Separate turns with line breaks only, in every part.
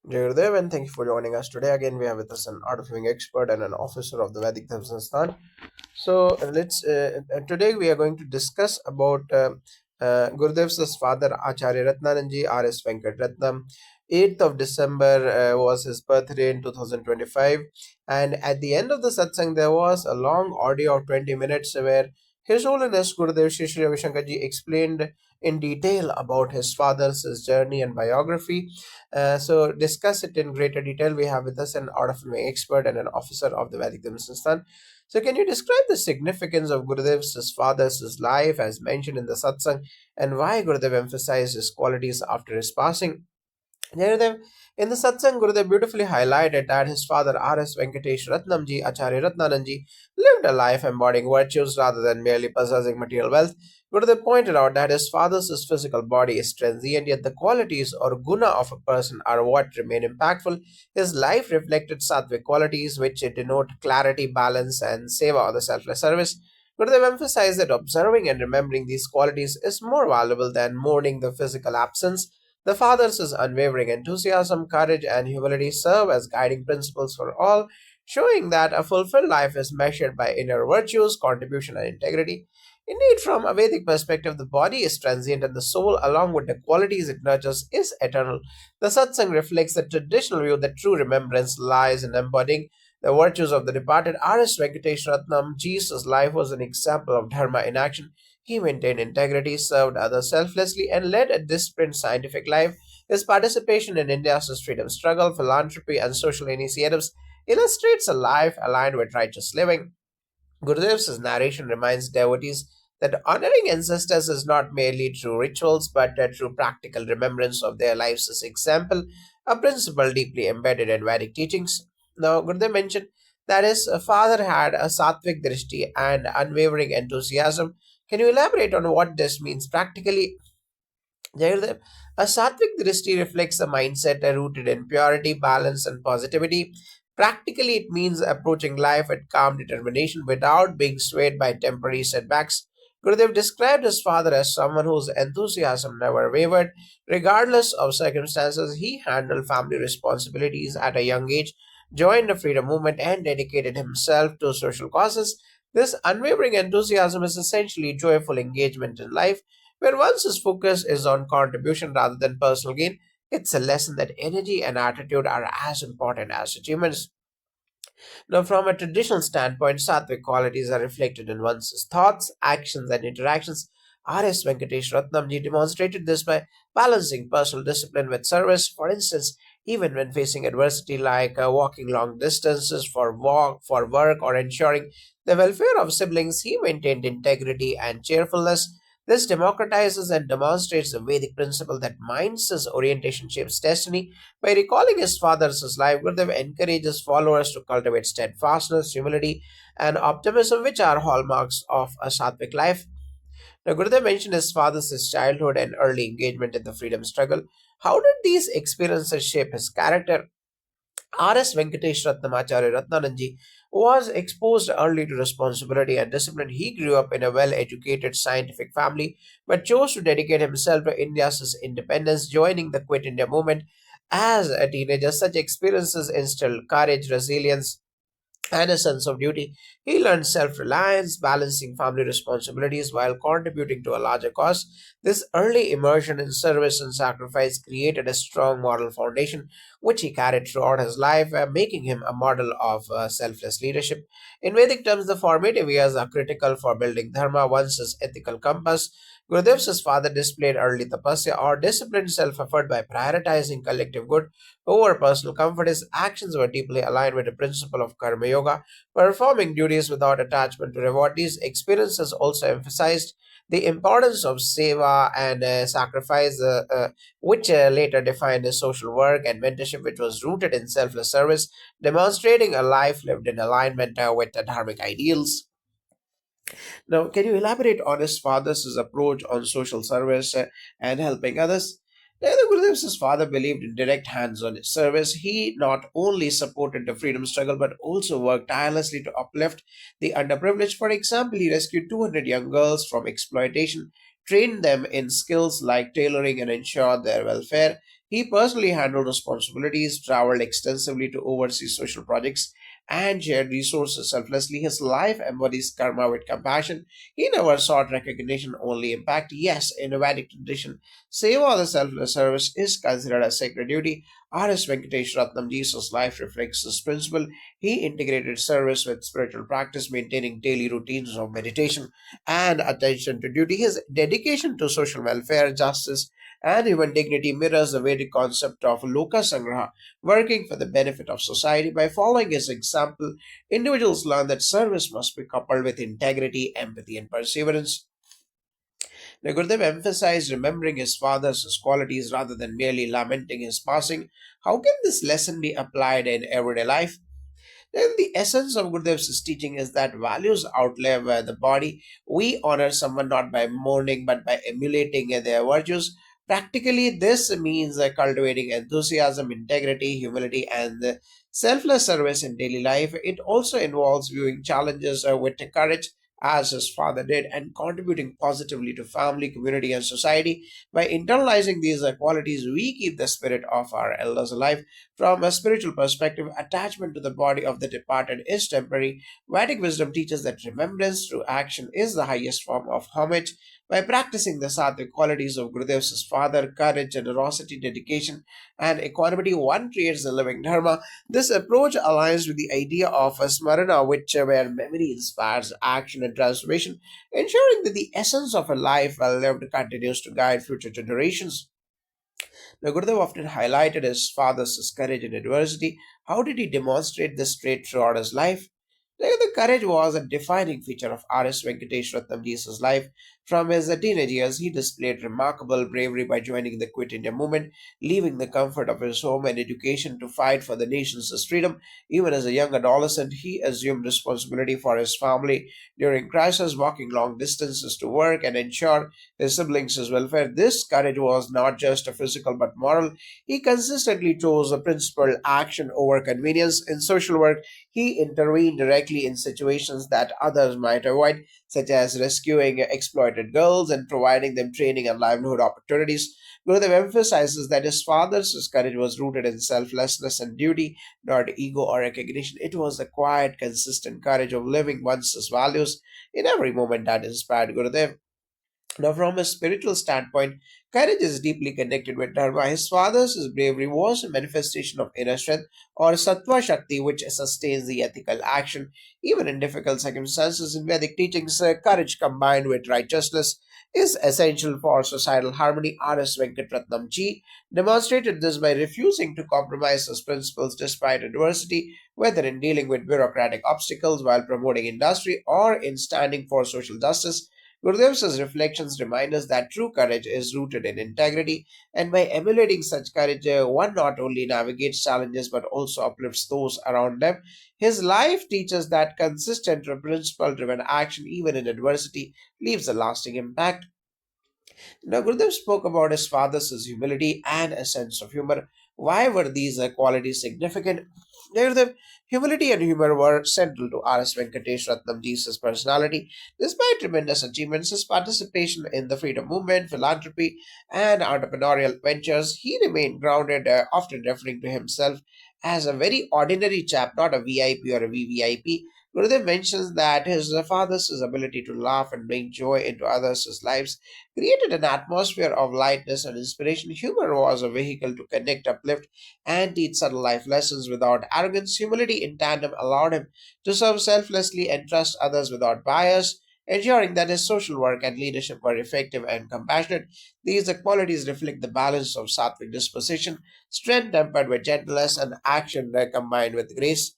Jai Gurudev, and thank you for joining us today. Again, we have with us an art of living expert and an officer of the Vedic Dharma Sansthan. So let's today we are going to discuss about Gurudev's father Acharya Ratnananji, RS Venkat Ratnam. 8th of December was his birthday in 2025, and at the end of the satsang there was a long audio of 20 minutes where His Holiness Gurudev Shri Shri Ravi Shankarji explained in detail about his father's his journey and biography. So discuss it in greater detail. We have with us an art of living expert and an officer of the Vedic Dharma Sansthan. So, can you describe the significance of Gurudev's his father's his life as mentioned in the satsang, and why Gurudev emphasized his qualities after his passing? Gurudev, in the satsang, Gurudev beautifully highlighted that his father R.S. Venkatesh Ratnamji, Acharya Ratnananji, lived a life embodying virtues rather than merely possessing material wealth. Gurudev pointed out that his father's physical body is transient, yet the qualities or guna of a person are what remain impactful. His life reflected sattvic qualities which denote clarity, balance, and seva or the selfless service. Gurudev emphasized that observing and remembering these qualities is more valuable than mourning the physical absence. The father's unwavering enthusiasm, courage, and humility serve as guiding principles for all, showing that a fulfilled life is measured by inner virtues, contribution, and integrity. Indeed, from a Vedic perspective, the body is transient and the soul, along with the qualities it nurtures, is eternal. The satsang reflects the traditional view that true remembrance lies in embodying the virtues of the departed. R.S. Venkatesh Ratnam, Jesus' life was an example of dharma in action. He maintained integrity, served others selflessly, and led a disciplined scientific life. His participation in India's freedom struggle, philanthropy, and social initiatives illustrates a life aligned with righteous living. Gurudev's narration reminds devotees that honoring ancestors is not merely through rituals but through practical remembrance of their lives as example, a principle deeply embedded in Vedic teachings. Now, Gurudev mentioned that his father had a sattvic drishti and unwavering enthusiasm. Can you elaborate on what this means practically? Jayadev, a sattvic drishti reflects a mindset rooted in purity, balance, and positivity. Practically, it means approaching life with calm determination without being swayed by temporary setbacks. Gurudev described his father as someone whose enthusiasm never wavered. Regardless of circumstances, he handled family responsibilities at a young age, joined the freedom movement, and dedicated himself to social causes. This unwavering enthusiasm is essentially joyful engagement in life where one's focus is on contribution rather than personal gain. It's a lesson that energy and attitude are as important as achievements. Now, from a traditional standpoint, sattvic qualities are reflected in one's thoughts, actions, and interactions. R.S. Venkatesh Ratnamji demonstrated this by balancing personal discipline with service. For instance, even when facing adversity like walking long distances for work or ensuring the welfare of siblings, he maintained integrity and cheerfulness. This democratizes and demonstrates the Vedic principle that mind's orientation shapes destiny. By recalling his father's life, Gurudev encourages followers to cultivate steadfastness, humility, and optimism, which are hallmarks of a sattvic life. Now, Gurudev mentioned his father's childhood and early engagement in the freedom struggle. How did these experiences shape his character? R.S. Venkatesh Ratnamacharya Ratnananji was exposed early to responsibility and discipline. He grew up in a well educated scientific family but chose to dedicate himself to India's independence, joining the Quit India movement. As a teenager, such experiences instilled courage, resilience, and a sense of duty. He learned self reliance, balancing family responsibilities while contributing to a larger cause. This early immersion in service and sacrifice created a strong moral foundation, which he carried throughout his life, making him a model of selfless leadership. In Vedic terms, the formative years are critical for building dharma, one's ethical compass. Gurudev's father displayed early tapasya or disciplined self effort by prioritizing collective good over personal comfort. His actions were deeply aligned with the principle of karma yoga, performing duties without attachment to reward. These experiences also emphasized the importance of seva and sacrifice, which later defined as social work and mentorship, which was rooted in selfless service, demonstrating a life lived in alignment with the dharmic ideals. Now, can you elaborate on his father's approach on social service and helping others? Neither Gurudev's father believed in direct hands-on service. He not only supported the freedom struggle but also worked tirelessly to uplift the underprivileged. For example, he rescued 200 young girls from exploitation, trained them in skills like tailoring and ensured their welfare. He personally handled responsibilities, traveled extensively to oversee social projects, and shared resources selflessly. His life embodies karma with compassion. He never sought recognition, only impact. Yes, in a Vedic tradition, seva, the selfless service, is considered a sacred duty. RS Venkatesh Ratnam Jesus' life reflects this principle. He integrated service with spiritual practice, maintaining daily routines of meditation and attention to duty. His dedication to social welfare, justice, and even dignity mirrors the Vedic concept of Loka Sangraha, working for the benefit of society. By following his example, individuals learn that service must be coupled with integrity, empathy, and perseverance. The Gurudev emphasized remembering his father's qualities rather than merely lamenting his passing. How can this lesson be applied in everyday life? Then the essence of Gurudev's teaching is that values outlive the body. We honor someone not by mourning but by emulating their virtues. Practically, this means cultivating enthusiasm, integrity, humility, and selfless service in daily life. It also involves viewing challenges with courage, as his father did, and contributing positively to family, community, and society. By internalizing these qualities, we keep the spirit of our elders alive. From a spiritual perspective, attachment to the body of the departed is temporary. Vedic wisdom teaches that remembrance through action is the highest form of homage. By practicing the sattvic qualities of Gurudev's father, courage, generosity, dedication, and equanimity, one creates a living dharma. This approach aligns with the idea of a smarana, which where memory inspires action and transformation, ensuring that the essence of a life well lived continues to guide future generations. Now, Gurudev often highlighted his father's courage in adversity. How did he demonstrate this trait throughout his life? The courage was a defining feature of R.S. Venkatesh Ratnamji's life. From his teenage years, he displayed remarkable bravery by joining the Quit India movement, leaving the comfort of his home and education to fight for the nation's freedom. Even as a young adolescent, he assumed responsibility for his family during crisis, walking long distances to work and ensure his siblings' welfare. This courage was not just a physical but moral. He consistently chose a principled action over convenience. In social work, he intervened directly in situations that others might avoid, such as rescuing exploited girls and providing them training and livelihood opportunities. Gurudev emphasizes that his father's courage was rooted in selflessness and duty, not ego or recognition. It was the quiet, consistent courage of living one's values in every moment that inspired Gurudev. Now, from a spiritual standpoint, courage is deeply connected with Dharma. His father's bravery was a manifestation of inner strength or Sattva Shakti, which sustains the ethical action. Even in difficult circumstances, in Vedic teachings, courage combined with righteousness is essential for societal harmony. R.S. Venkat Ratnam ji demonstrated this by refusing to compromise his principles despite adversity, whether in dealing with bureaucratic obstacles while promoting industry or in standing for social justice. Gurudev's reflections remind us that true courage is rooted in integrity, and by emulating such courage, one not only navigates challenges but also uplifts those around them. His life teaches that consistent, principle driven action, even in adversity, leaves a lasting impact. Now, Gurudev spoke about his father's humility and a sense of humor. Why were these qualities significant? Gurudev, humility and humor were central to R.S. Venkatesh Ratnamji's personality. Despite tremendous achievements, his participation in the freedom movement, philanthropy, and entrepreneurial ventures, he remained grounded, often referring to himself as a very ordinary chap, not a VIP or a VVIP. Gurudev mentions that his father's ability to laugh and bring joy into others' lives created an atmosphere of lightness and inspiration. Humor was a vehicle to connect, uplift, and teach subtle life lessons without arrogance. Humility in tandem allowed him to serve selflessly and trust others without bias, ensuring that his social work and leadership were effective and compassionate. These qualities reflect the balance of sattvic disposition, strength tempered with gentleness, and action combined with grace.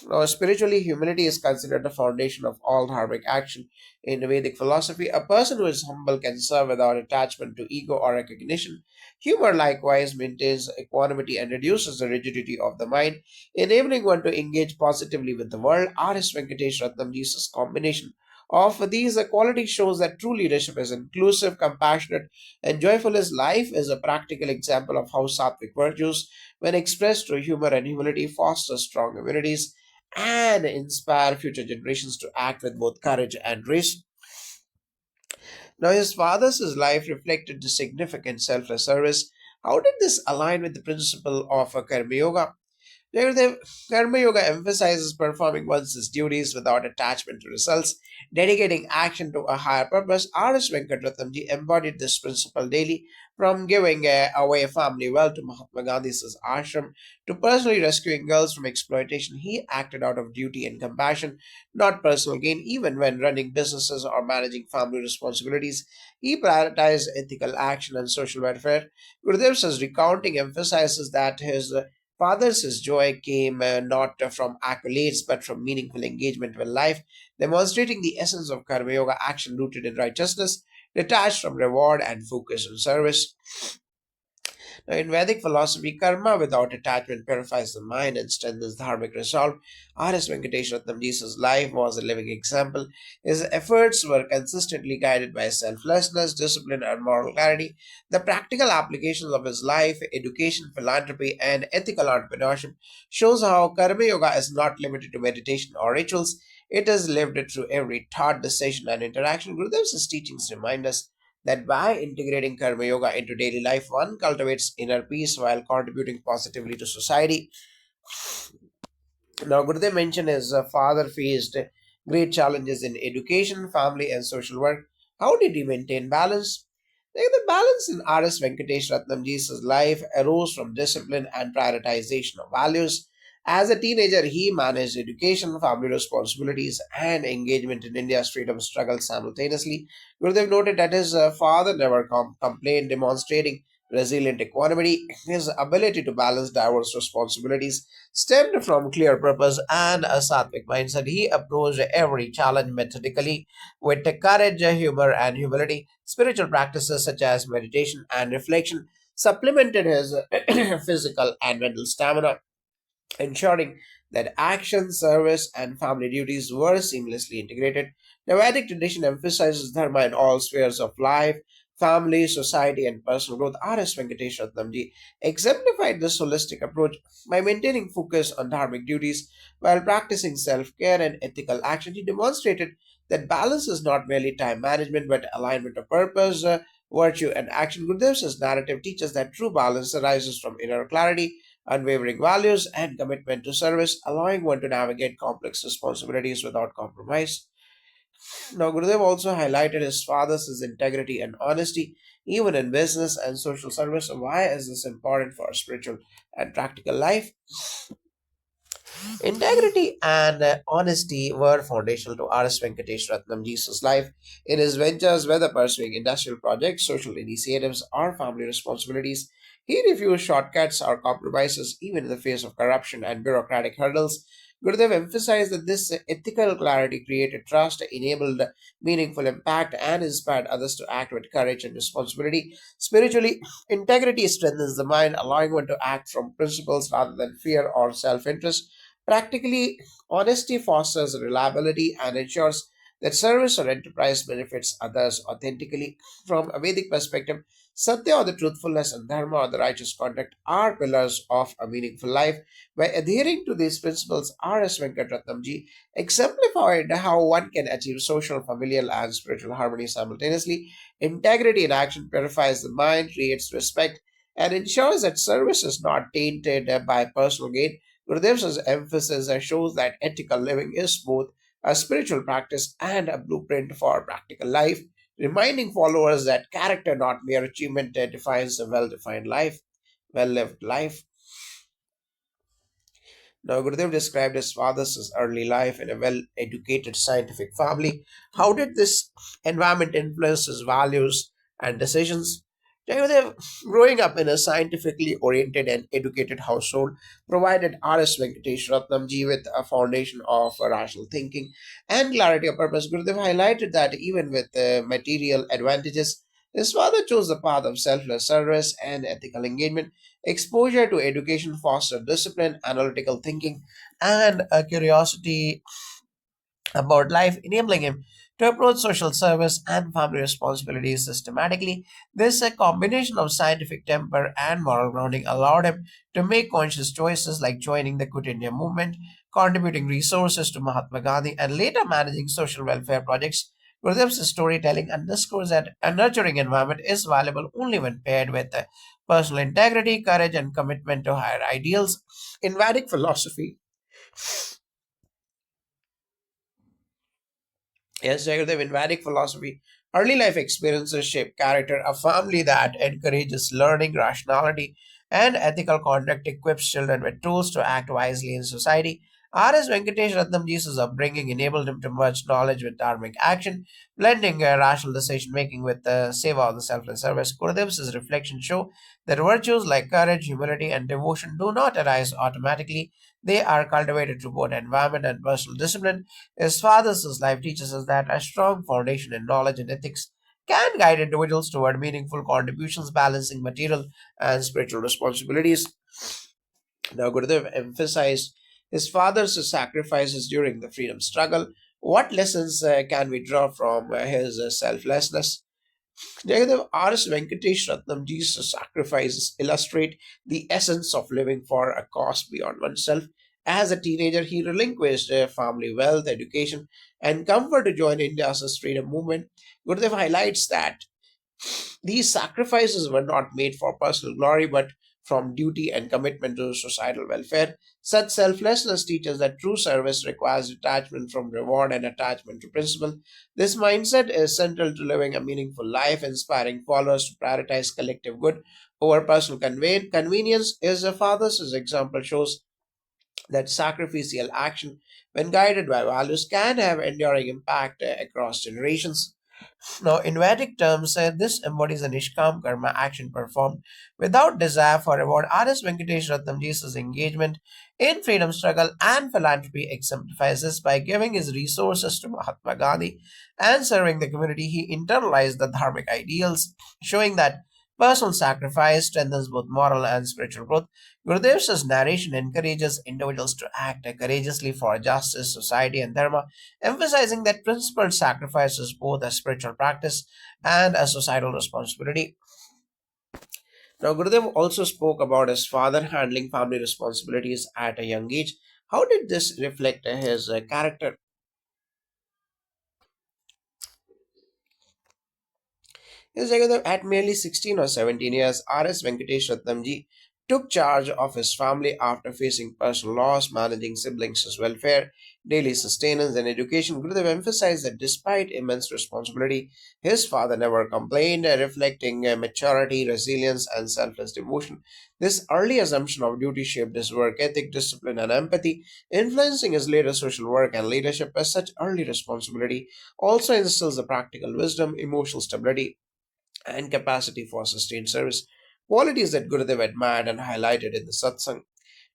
Now, spiritually, humility is considered the foundation of all dharmic action. In Vedic philosophy, a person who is humble can serve without attachment to ego or recognition. Humor likewise maintains equanimity and reduces the rigidity of the mind, enabling one to engage positively with the world. R.S. Venkatesh Ratnamji's combination of these qualities shows that true leadership is inclusive, compassionate, and joyful. His life is a practical example of how sattvic virtues, when expressed through humor and humility, foster strong communities and inspire future generations to act with both courage and grace. Now, his father's life reflected the significant selfless service. How did this align with the principle of Karma Yoga? The Karma Yoga emphasizes performing one's duties without attachment to results, dedicating action to a higher purpose. R.S. Venkat Ratnam embodied this principle daily, from giving away family wealth to Mahatma Gandhi's ashram to personally rescuing girls from exploitation. He acted out of duty and compassion, not personal gain. Even when running businesses or managing family responsibilities, he prioritized ethical action and social welfare. Gurudev's recounting emphasizes that his father's joy came not from accolades but from meaningful engagement with life, demonstrating the essence of Karma Yoga action rooted in righteousness, detached from reward and focused on service. Now, in Vedic philosophy, karma without attachment purifies the mind and strengthens dharmic resolve. R.S. Venkatesh Ratnamji's life was a living example. His efforts were consistently guided by selflessness, discipline, and moral clarity. The practical applications of his life, education, philanthropy, and ethical entrepreneurship shows how karma yoga is not limited to meditation or rituals. It is lived through every thought, decision, and interaction. Gurudev's teachings remind us that by integrating karma yoga into daily life, one cultivates inner peace while contributing positively to society. Now, Gurudev mentioned his father faced great challenges in education, family, and social work. How did he maintain balance? The balance in R.S. Venkatesh Ratnamji's life arose from discipline and prioritization of values. As a teenager, he managed education, family responsibilities, and engagement in India's freedom struggle simultaneously. Gurudev noted that his father never complained, demonstrating resilient equanimity. His ability to balance diverse responsibilities stemmed from clear purpose and a sattvic mindset. He approached every challenge methodically with courage, humor, and humility. Spiritual practices such as meditation and reflection supplemented his physical and mental stamina, ensuring that action, service, and family duties were seamlessly integrated. The Vedic tradition emphasizes dharma in all spheres of life, family, society, and personal growth. R.S. Venkatesh Ratnamji exemplified this holistic approach by maintaining focus on dharmic duties while practicing self care and ethical action. He demonstrated that balance is not merely time management but alignment of purpose, virtue, and action. Gurudev's narrative teaches that true balance arises from inner clarity, unwavering values, and commitment to service, allowing one to navigate complex responsibilities without compromise. Now, Gurudev also highlighted his father's integrity and honesty, even in business and social service. Why is this important for spiritual and practical life? Integrity and honesty were foundational to R.S. Venkatesh Ratnamji's life. In his ventures, whether pursuing industrial projects, social initiatives, or family responsibilities, he refused shortcuts or compromises even in the face of corruption and bureaucratic hurdles. Gurudev emphasized that this ethical clarity created trust, enabled meaningful impact, and inspired others to act with courage and responsibility. Spiritually, integrity strengthens the mind, allowing one to act from principles rather than fear or self interest. Practically, honesty fosters reliability and ensures that service or enterprise benefits others authentically. From a Vedic perspective, Satya or the truthfulness and Dharma or the righteous conduct are pillars of a meaningful life. By adhering to these principles, R.S. Venkatratnamji exemplified how one can achieve social, familial, and spiritual harmony simultaneously. Integrity in action purifies the mind, creates respect, and ensures that service is not tainted by personal gain. Gurudev's emphasis shows that ethical living is both a spiritual practice and a blueprint for practical life, reminding followers that character, not mere achievement, defines a well defined life, well lived life. Now, Gurudev described his father's early life in a well educated scientific family. How did this environment influence his values and decisions? Gurudev, growing up in a scientifically oriented and educated household, provided R.S. Venkatesh Ratnamji with a foundation of rational thinking and clarity of purpose. Gurudev highlighted that even with material advantages, his father chose the path of selfless service and ethical engagement. Exposure to education fostered discipline, analytical thinking, and a curiosity about life, enabling him to approach social service and family responsibilities systematically. This combination of scientific temper and moral grounding allowed him to make conscious choices like joining the Quit India movement, contributing resources to Mahatma Gandhi, and later managing social welfare projects. Gurudev's storytelling underscores that a nurturing environment is valuable only when paired with personal integrity, courage, and commitment to higher ideals. In Vedic philosophy, yes, Jagadev, in Vedic philosophy, early life experiences shape character. A family that encourages learning, rationality, and ethical conduct equips children with tools to act wisely in society. R.S. Venkatesh Ratnam Jesus' upbringing enabled him to merge knowledge with dharmic action, blending rational decision making with the seva of the selfless service. Gurudev's reflections show that virtues like courage, humility, and devotion do not arise automatically. They are cultivated through both environment and personal discipline. His father's life teaches us that a strong foundation in knowledge and ethics can guide individuals toward meaningful contributions, balancing material and spiritual responsibilities. Now, Gurudev emphasized his father's sacrifices during the freedom struggle. What lessons can we draw from his selflessness? Jagadev R.S. Venkatesh Ratnam Jesus' sacrifices illustrate the essence of living for a cause beyond oneself. As a teenager, he relinquished family wealth, education, and comfort to join India's freedom movement. Gurudev highlights that these sacrifices were not made for personal glory, but from duty and commitment to societal welfare. Such selflessness teaches that true service requires detachment from reward and attachment to principle. This mindset is central to living a meaningful life, inspiring followers to prioritize collective good over personal convenience. His father's example shows that sacrificial action, when guided by values, can have enduring impact across generations. Now, in Vedic terms, this embodies a Nishkam karma action performed without desire for reward. R.S. Venkatesh Ratnam Jesus' engagement in freedom struggle and philanthropy exemplifies this by giving his resources to Mahatma Gandhi and serving the community. He internalized the dharmic ideals, showing that personal sacrifice strengthens both moral and spiritual growth. Gurudev's narration encourages individuals to act courageously for justice, society, and dharma, emphasizing that principled sacrifice is both a spiritual practice and a societal responsibility. Now, Gurudev also spoke about his father handling family responsibilities at a young age. How did this reflect his character? Yes, Jagadav, at merely 16 or 17 years, R.S. Venkatesh Ratnamji took charge of his family after facing personal loss, managing siblings' welfare, daily sustenance, and education. Gurudev emphasized that despite immense responsibility, his father never complained, reflecting maturity, resilience, and selfless devotion. This early assumption of duty shaped his work ethic, discipline, and empathy, influencing his later social work and leadership. As such, early responsibility also instills the practical wisdom, emotional stability, and capacity for sustained service, qualities that Gurudev admired and highlighted in the satsang.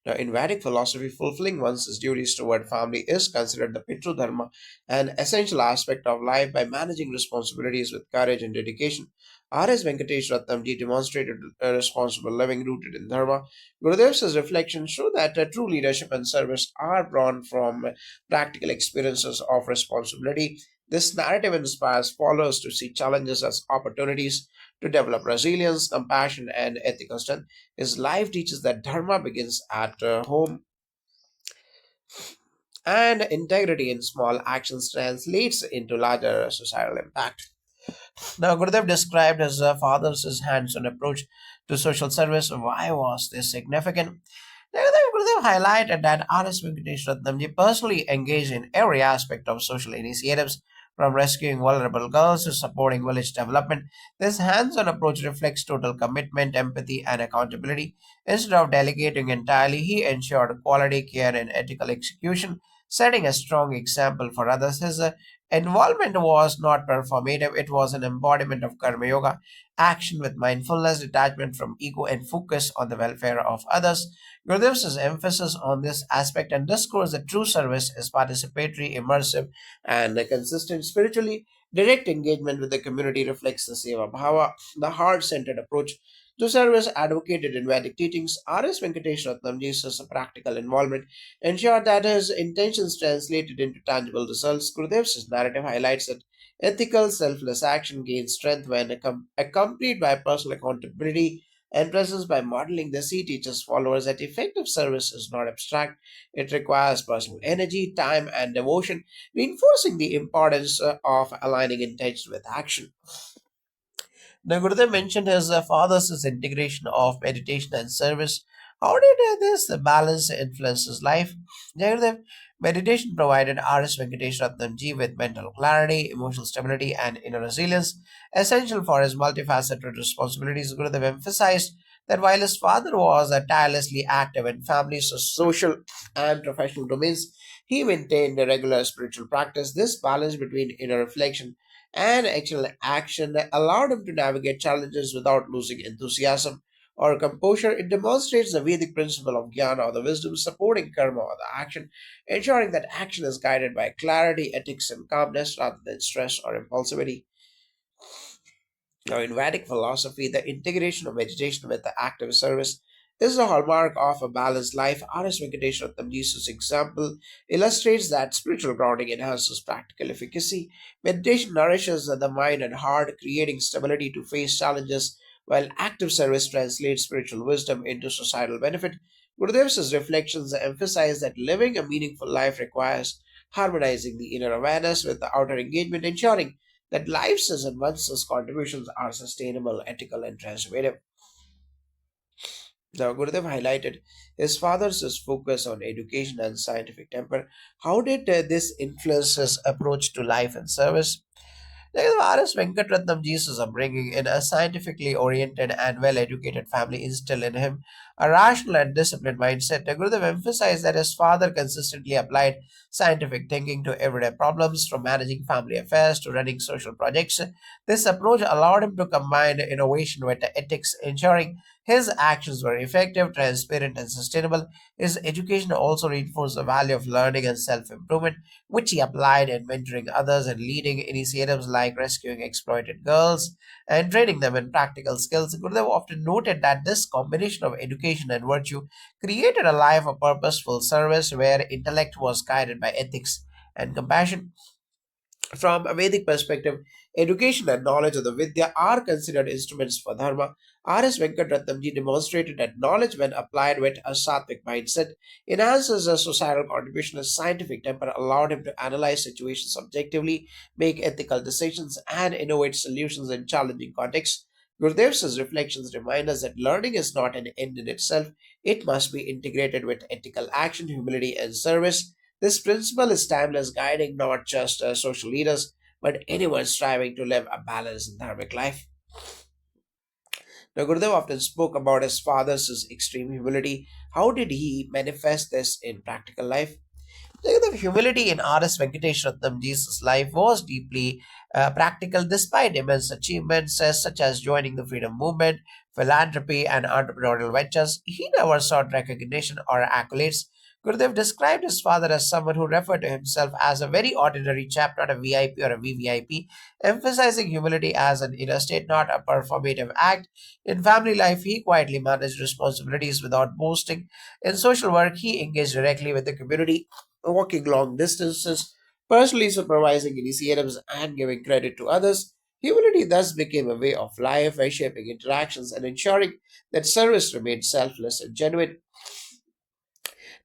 Now, in Vedic philosophy, fulfilling one's duties toward family is considered the Pitru Dharma, an essential aspect of life. By managing responsibilities with courage and dedication, R.S. Venkatesh Ratnamji demonstrated a responsible living rooted in Dharma. Gurudev's reflections show that true leadership and service are born from practical experiences of responsibility. This narrative inspires followers to see challenges as opportunities to develop resilience, compassion, and ethical strength. His life teaches that dharma begins at home, and integrity in small actions translates into larger societal impact. Now, Gurudev described his father's hands-on approach to social service. Why was this significant? Gurudev highlighted that R.S. Venkatesh Ratnamji personally engaged in every aspect of social initiatives, from rescuing vulnerable girls to supporting village development. This hands-on approach reflects total commitment, empathy, and accountability. Instead of delegating entirely, he ensured quality care and ethical execution, setting a strong example for others. His involvement was not performative, it was an embodiment of Karma Yoga, action with mindfulness, detachment from ego, and focus on the welfare of others. Gurudev's emphasis on this aspect underscores that true service is participatory, immersive, and consistent. Spiritually, direct engagement with the community reflects the Seva Bhava, the heart centered approach to service advocated in Vedic teachings. R.S. Venkatesh Ratnamji's practical involvement ensured that his intentions translated into tangible results. Gurudev's narrative highlights that ethical, selfless action gains strength when accompanied by personal accountability. and presence. By modeling this, he teaches followers that effective service is not abstract. It requires personal energy, time, and devotion, reinforcing the importance of aligning intention with action. The Gurudev mentioned his father's integration of meditation and service. How did this balance influence his life? Gurudev, meditation provided RS Venkat Ratnam ji with mental clarity, emotional stability, and inner resilience, essential for his multifaceted responsibilities. Gurudev emphasized that while his father was tirelessly active in family, social, and professional domains, he maintained a regular spiritual practice. This balance between inner reflection and actual action that allowed him to navigate challenges without losing enthusiasm or composure. It demonstrates the Vedic principle of jnana, or the wisdom supporting karma or the action, ensuring that action is guided by clarity, ethics, and calmness rather than stress or impulsivity. Now, in Vedic philosophy, the integration of meditation with the active service is the hallmark of a balanced life. R.S. Venkateswara Jesus' example illustrates that spiritual grounding enhances practical efficacy. Meditation nourishes the mind and heart, creating stability to face challenges, while active service translates spiritual wisdom into societal benefit. Gurudev's reflections emphasize that living a meaningful life requires harmonizing the inner awareness with the outer engagement, ensuring that life's and one's contributions are sustainable, ethical, and transformative. Now, Gurudev highlighted his father's focus on education and scientific temper. How did this influence his approach to life and service? The RS Venkat Ratnam Jesus upbringing in a scientifically oriented and well educated family instilled in him a rational and disciplined mindset. The Gurudev emphasized that his father consistently applied scientific thinking to everyday problems, from managing family affairs to running social projects. This approach allowed him to combine innovation with ethics, ensuring his actions were effective, transparent, and sustainable. His education also reinforced the value of learning and self improvement, which he applied in mentoring others and leading initiatives like rescuing exploited girls and training them in practical skills. Gurudev often noted that this combination of education and virtue created a life of purposeful service where intellect was guided by ethics and compassion. From a Vedic perspective, education and knowledge of the Vidya are considered instruments for Dharma. R.S. Venkat Ratnamji demonstrated that knowledge, when applied with a sattvic mindset, enhances a societal contribution. His scientific temper allowed him to analyze situations objectively, make ethical decisions, and innovate solutions in challenging contexts. Gurudev's reflections remind us that learning is not an end in itself, it must be integrated with ethical action, humility, and service. This principle is timeless, guiding not just social leaders, but anyone striving to live a balanced and dharmic life. Now, Gurudev often spoke about his father's extreme humility. How did he manifest this in practical life? The humility in R.S. Venkateswaram Jesus' life was deeply practical despite immense achievements such as joining the freedom movement, philanthropy, and entrepreneurial ventures. He never sought recognition or accolades. Gurudev described his father as someone who referred to himself as a very ordinary chap, not a VIP or a VVIP, emphasizing humility as an inner state, not a performative act. In family life, he quietly managed responsibilities without boasting. In social work, he engaged directly with the community, walking long distances, personally supervising initiatives, and giving credit to others. Humility thus became a way of life, shaping interactions and ensuring that service remained selfless and genuine.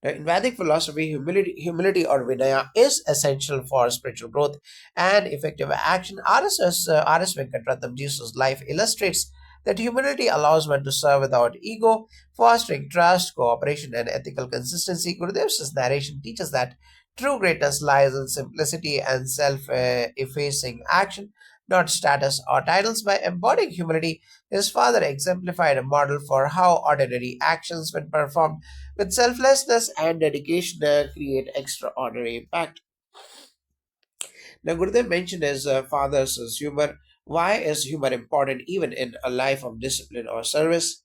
Now, in Vedic philosophy, humility or Vinaya is essential for spiritual growth and effective action. R.S. Venkatratam Jesus' life illustrates that humility allows one to serve without ego, fostering trust, cooperation, and ethical consistency. Gurudev's narration teaches that true greatness lies in simplicity and self effacing action, not status or titles. By embodying humility, his father exemplified a model for how ordinary actions, when performed with selflessness and dedication, create extraordinary impact. Now, Gurudev mentioned his father's humor. Why is humor important even in a life of discipline or service?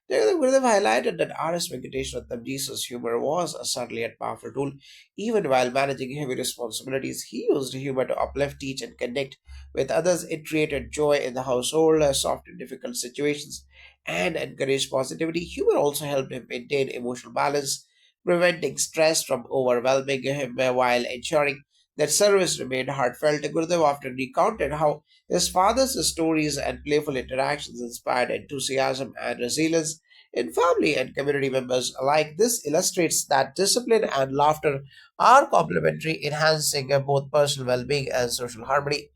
The Gurudev highlighted that R.S. Venkateswara Jesus' humor was a subtle yet powerful tool. Even while managing heavy responsibilities, he used humor to uplift, teach, and connect with others. It created joy in the household, softened difficult situations, and encouraged positivity. Humor also helped him maintain emotional balance, preventing stress from overwhelming him while ensuring that service remained heartfelt. Gurudev often recounted how his father's stories and playful interactions inspired enthusiasm and resilience in family and community members alike. This illustrates that discipline and laughter are complementary, enhancing both personal well being and social harmony.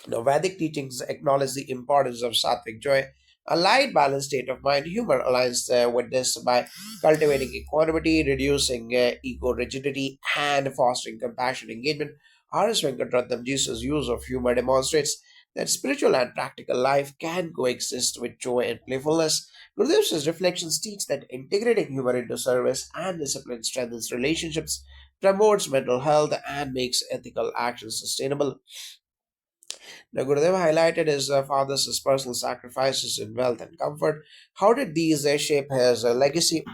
Now, Vedic teachings acknowledge the importance of sattvic joy, a light, balanced state of mind. Humor aligns with this by cultivating equanimity, reducing ego rigidity, and fostering compassion engagement. RS Venkat Ratnam Jesus' use of humor demonstrates that spiritual and practical life can coexist with joy and playfulness. Gurudev's reflections teach that integrating humor into service and discipline strengthens relationships, promotes mental health, and makes ethical actions sustainable. Now, Gurudev highlighted his father's personal sacrifices in wealth and comfort. How did these shape his legacy?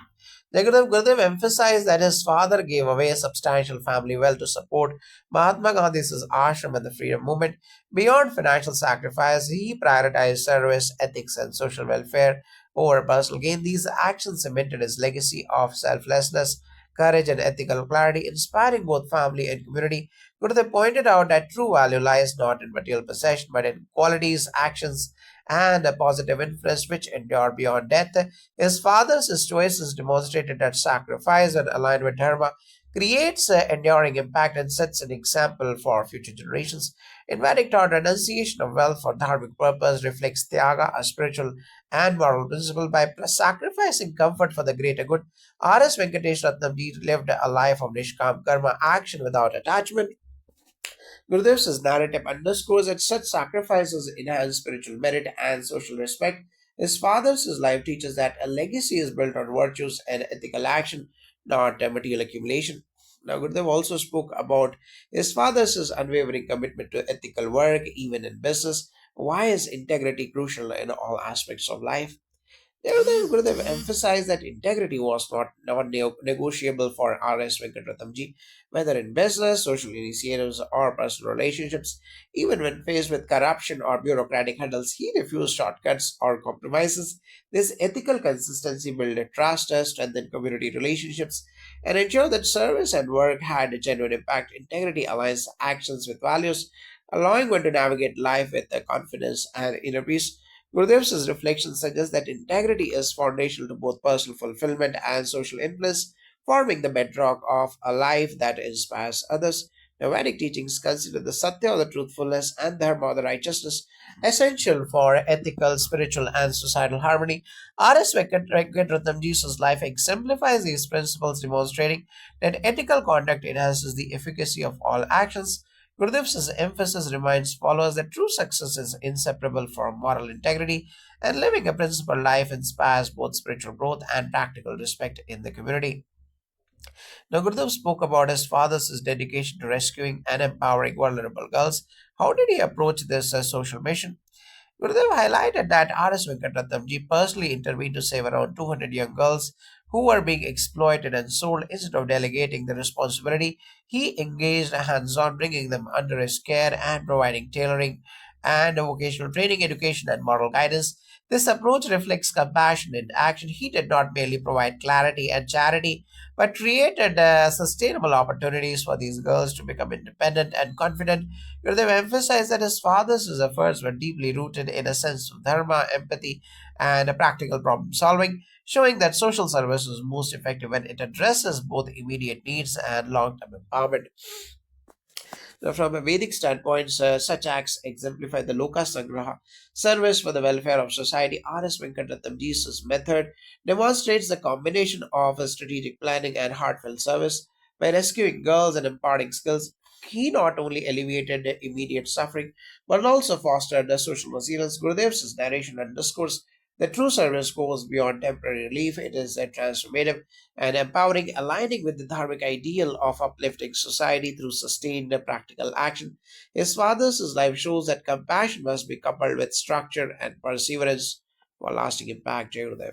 Gurudev emphasized that his father gave away substantial family wealth to support Mahatma Gandhi's ashram and the freedom movement. Beyond financial sacrifice, he prioritized service, ethics, and social welfare over personal gain. These actions cemented his legacy of selflessness, courage, and ethical clarity, inspiring both family and community. Gurudev pointed out that true value lies not in material possession but in qualities, actions, and a positive influence which endure beyond death. His father's choices demonstrated that sacrifice, when aligned with Dharma, creates enduring impact and sets an example for future generations. In Vedic thought, renunciation of wealth for dharmic purpose reflects Tyaga, a spiritual and moral principle. By sacrificing comfort for the greater good, R.S. Venkatesh Ratnamji lived a life of Nishkam Karma, action without attachment. Gurudev's narrative underscores that such sacrifices enhance spiritual merit and social respect. His father's life teaches that a legacy is built on virtues and ethical action, not material accumulation. Now, Gurudev also spoke about his father's unwavering commitment to ethical work, even in business. Why is integrity crucial in all aspects of life? Gurudev emphasized that integrity was not non-negotiable for RS Venkatratamji, whether in business, social initiatives, or personal relationships. Even when faced with corruption or bureaucratic hurdles, he refused shortcuts or compromises. This ethical consistency built trust, strengthened community relationships, and ensured that service and work had a genuine impact. Integrity aligns actions with values, allowing one to navigate life with confidence and inner peace. Gurudev's reflections suggest that integrity is foundational to both personal fulfillment and social influence, forming the bedrock of a life that inspires others. The Vedic teachings consider the satya, or the truthfulness, and dharma, or the righteousness, essential for ethical, spiritual, and societal harmony. R.S. Venkatratnam Jesus' life exemplifies these principles, demonstrating that ethical conduct enhances the efficacy of all actions. Gurudev's emphasis reminds followers that true success is inseparable from moral integrity, and living a principled life inspires both spiritual growth and practical respect in the community. Now, Gurudev spoke about his father's dedication to rescuing and empowering vulnerable girls. How did he approach this social mission? Gurudev highlighted that R.S. Venkatratamji personally intervened to save around 200 young girls who were being exploited and sold. Instead of delegating the responsibility, he engaged hands on, bringing them under his care and providing tailoring and vocational training, education, and moral guidance. This approach reflects compassion in action. He did not merely provide clarity and charity, but created sustainable opportunities for these girls to become independent and confident. Gurudev emphasized that his father's efforts were deeply rooted in a sense of dharma, empathy, and a practical problem solving, showing that social service is most effective when it addresses both immediate needs and long term empowerment. Now, from a Vedic standpoint, such acts exemplify the Loka Sangraha, service for the welfare of society. R.S. Venkatratam Jesus' method demonstrates the combination of strategic planning and heartfelt service. By rescuing girls and imparting skills, he not only alleviated the immediate suffering but also fostered the social resilience. Gurudev's narration underscores that true service goes beyond temporary relief. It is transformative and empowering, aligning with the dharmic ideal of uplifting society through sustained practical action. His father's life shows that compassion must be coupled with structure and perseverance for lasting impact. Jai Gurudev.